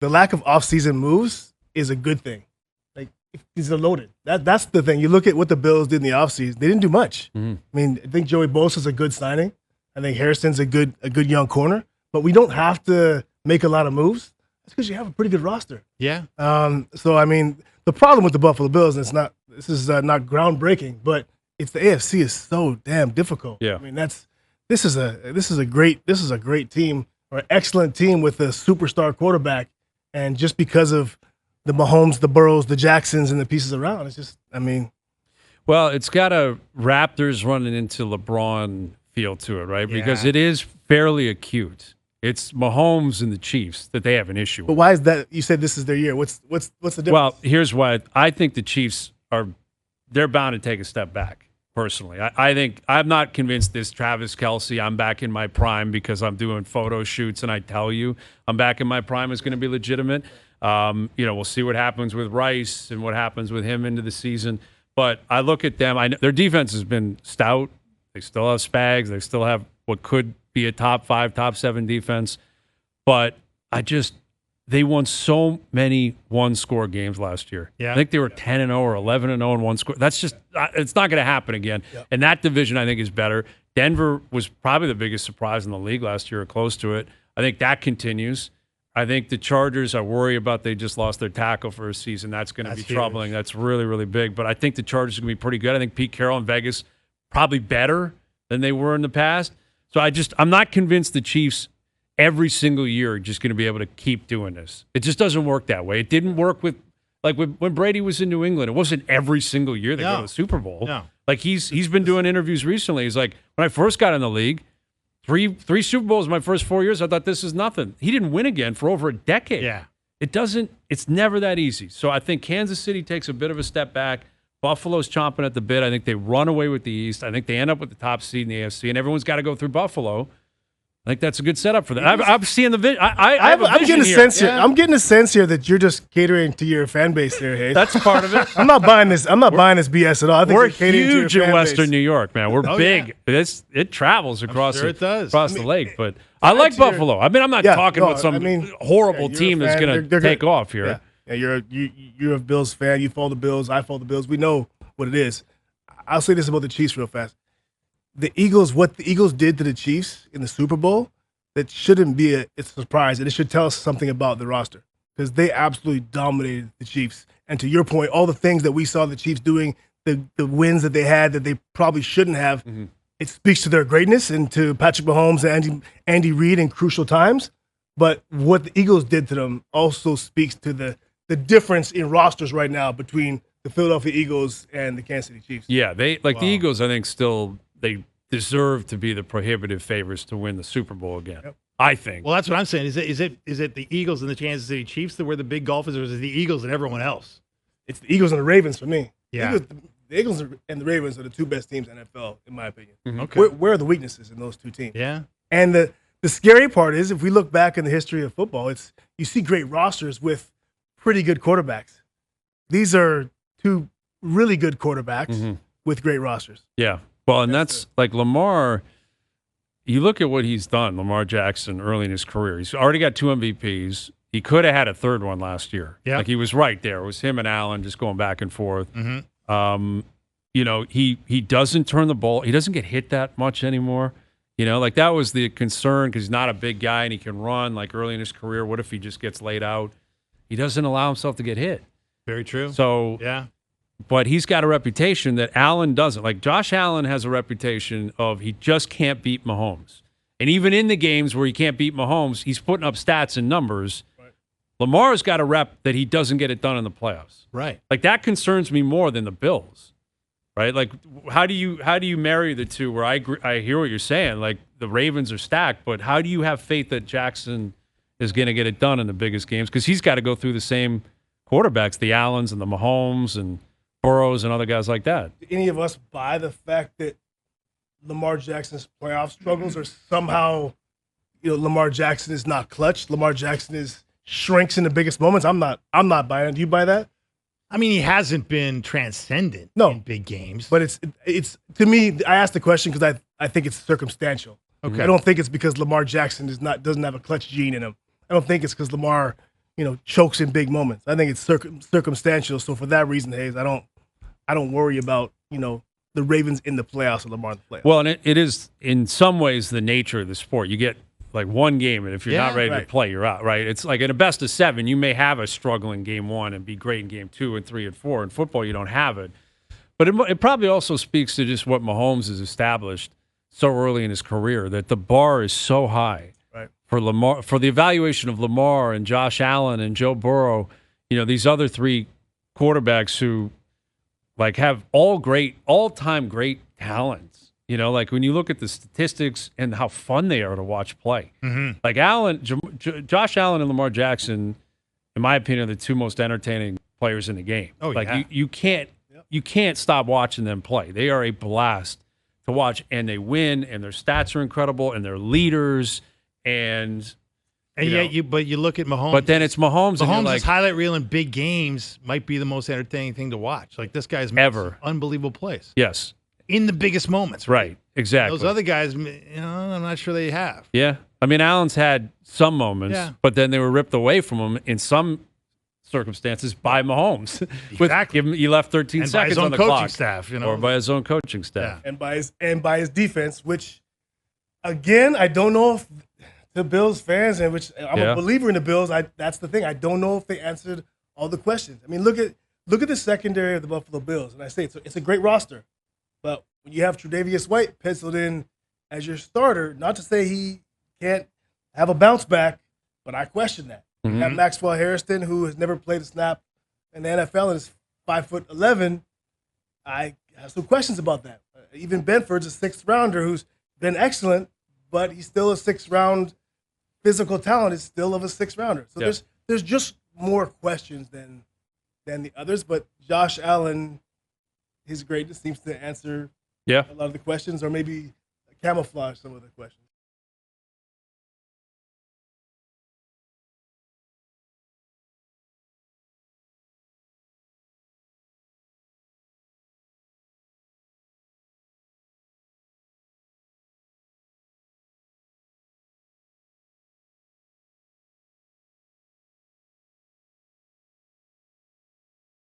the lack of offseason moves is a good thing. Like, these are loaded. That's the thing. You look at what the Bills did in the offseason. They didn't do much. I mean, I think Joey Bosa's a good signing. I think Harrison's a good young corner. But we don't have to make a lot of moves. That's because you have a pretty good roster. Yeah. So, I mean, the problem with the Buffalo Bills, and this is not groundbreaking, but it's the AFC is so damn difficult. Yeah. I mean, this is a great team, or an excellent team with a superstar quarterback, and just because of the Mahomes, the Burrows, the Jacksons, and the pieces around, it's just, I mean. Well, it's got a Raptors running into LeBron feel to it, right? Yeah. Because it is fairly acute. It's Mahomes and the Chiefs that they have an issue with. But why is that? You said this is their year. What's the difference? Well, here's why. I think the Chiefs they're bound to take a step back, personally. I think I'm not convinced this Travis Kelce, I'm back in my prime because I'm doing photo shoots and I tell you I'm back in my prime is going to be legitimate. We'll see what happens with Rice and what happens with him into the season. But I look at them. Their defense has been stout. They still have Spags. They still have what could be a top 5, top 7 defense. But they won so many one-score games last year. Yeah. I think they were 10-0 or 11-0 in one score. That's just it's not going to happen again. Yep. And that division, I think, is better. Denver was probably the biggest surprise in the league last year, or close to it. I think that continues. I think the Chargers, I worry about they just lost their tackle for a season. That's going to be troubling. That's really, really big. But I think the Chargers are going to be pretty good. I think Pete Carroll in Vegas probably better than they were in the past. So I'm not convinced the Chiefs every single year are just going to be able to keep doing this. It just doesn't work that way. It didn't work with when Brady was in New England. It wasn't every single year they go to the Super Bowl. No. Like he's been doing interviews recently. He's like, when I first got in the league, three Super Bowls in my first 4 years, I thought this is nothing. He didn't win again for over a decade. Yeah. It's never that easy. So I think Kansas City takes a bit of a step back. Buffalo's chomping at the bit. I think they run away with the East. I think they end up with the top seed in the AFC, and everyone's got to go through Buffalo. I think that's a good setup for them. I'm seeing the vision. I'm getting a sense here. I'm getting a sense here that you're just catering to your fan base there, Hayes. That's part of it. I'm not buying this. I'm not buying this BS at all. I think we're you're catering huge to your in fan Western base. New York, man. We're big. Yeah. It travels across sure it does. across the lake. But I like Buffalo. I mean, I'm not talking about some horrible you're team a that's fan. going to They're take good. off here. Yeah, you're a Bills fan. You follow the Bills. I follow the Bills. We know what it is. I'll say this about the Chiefs real fast. What the Eagles did to the Chiefs in the Super Bowl, that shouldn't be a surprise, and it should tell us something about the roster, because they absolutely dominated the Chiefs. And to your point, all the things that we saw the Chiefs doing, the wins that they had that they probably shouldn't have, it speaks to their greatness and to Patrick Mahomes and Andy Reid in crucial times. But what the Eagles did to them also speaks to the difference in rosters right now between the Philadelphia Eagles and the Kansas City Chiefs. Yeah, the Eagles, I think, still they deserve to be the prohibitive favorites to win the Super Bowl again. Yep. I think. Well, that's what I'm saying. Is it the Eagles and the Kansas City Chiefs that were the big golfers, or is it the Eagles and everyone else? It's the Eagles and the Ravens for me. Yeah. The Eagles and the Ravens are the two best teams in the NFL, in my opinion. Okay. Where are the weaknesses in those two teams? Yeah. And the scary part is, if we look back in the history of football, you see great rosters with pretty good quarterbacks. These are two really good quarterbacks with great rosters. Yeah. Well, and that's like Lamar. You look at what he's done, Lamar Jackson, early in his career. He's already got 2 MVPs. He could have had a third one last year. Yeah. Like, he was right there. It was him and Allen just going back and forth. He doesn't turn the ball. He doesn't get hit that much anymore. Like, that was the concern, because he's not a big guy and he can run. Like, early in his career, what if he just gets laid out? He doesn't allow himself to get hit. Very true. So, yeah. But he's got a reputation that Allen doesn't. Like, Josh Allen has a reputation of he just can't beat Mahomes. And even in the games where he can't beat Mahomes, he's putting up stats and numbers. Right. Lamar's got a rep that he doesn't get it done in the playoffs. Right. Like, that concerns me more than the Bills. Right? Like, how do you marry the two, where I hear what you're saying, like, the Ravens are stacked, but how do you have faith that Jackson is going to get it done in the biggest games? Because he's got to go through the same quarterbacks, the Allens and the Mahomes and Burrows and other guys like that. Do any of us buy the fact that Lamar Jackson's playoff struggles are somehow, Lamar Jackson is not clutch? Lamar Jackson shrinks in the biggest moments? I'm not buying it. Do you buy that? I mean, he hasn't been transcendent in big games. But it's to me, I asked the question because I think it's circumstantial. Okay. I don't think it's because Lamar Jackson doesn't have a clutch gene in him. I don't think it's because Lamar chokes in big moments. I think it's circumstantial. So for that reason, Hayes, I don't worry about the Ravens in the playoffs or Lamar in the playoffs. Well, and it is in some ways the nature of the sport. You get like one game, and if you're not ready to right. play, you're out, right? It's like in a best of 7, you may have a struggle in game 1 and be great in game 2 and 3 and 4. In football, you don't have it. But it probably also speaks to just what Mahomes has established so early in his career, that the bar is so high for Lamar, for the evaluation of Lamar and Josh Allen and Joe Burrow, these other 3 quarterbacks who like have all-time great talents. Like when you look at the statistics and how fun they are to watch play. Mm-hmm. Like Josh Allen and Lamar Jackson, in my opinion, are the 2 most entertaining players in the game. Oh, like yeah. you can't stop watching them play. They are a blast to watch, and they win, and their stats are incredible, and they're leaders, and yet you look at Mahomes. But then it's Mahomes, and you're Mahomes' like, highlight reel in big games might be the most entertaining thing to watch. Like this guy's makes Ever. unbelievable plays yes, in the biggest moments. right, exactly. Those other guys, I'm not sure they have. Yeah. I mean, Allen's had some moments, but then they were ripped away from him in some circumstances by Mahomes. Exactly. He left 13 And by seconds his own on the coaching clock. staff, Or by his own coaching staff. Yeah. And by his defense, which, again, I don't know if the Bills fans, and which I'm a believer in the Bills, that's the thing. I don't know if they answered all the questions. I mean, look at the secondary of the Buffalo Bills, and I say it's a great roster, but when you have Tre'Davious White penciled in as your starter, not to say he can't have a bounce back, but I question that. Mm-hmm. You have Maxwell Harrison, who has never played a snap in the NFL and is 5'11". I have some questions about that. Even Benford's a 6th rounder who's been excellent, but he's still a 6th round physical talent is still of a 6th rounder. So there's just more questions than the others. But Josh Allen, his greatness seems to answer a lot of the questions, or maybe camouflage some of the questions.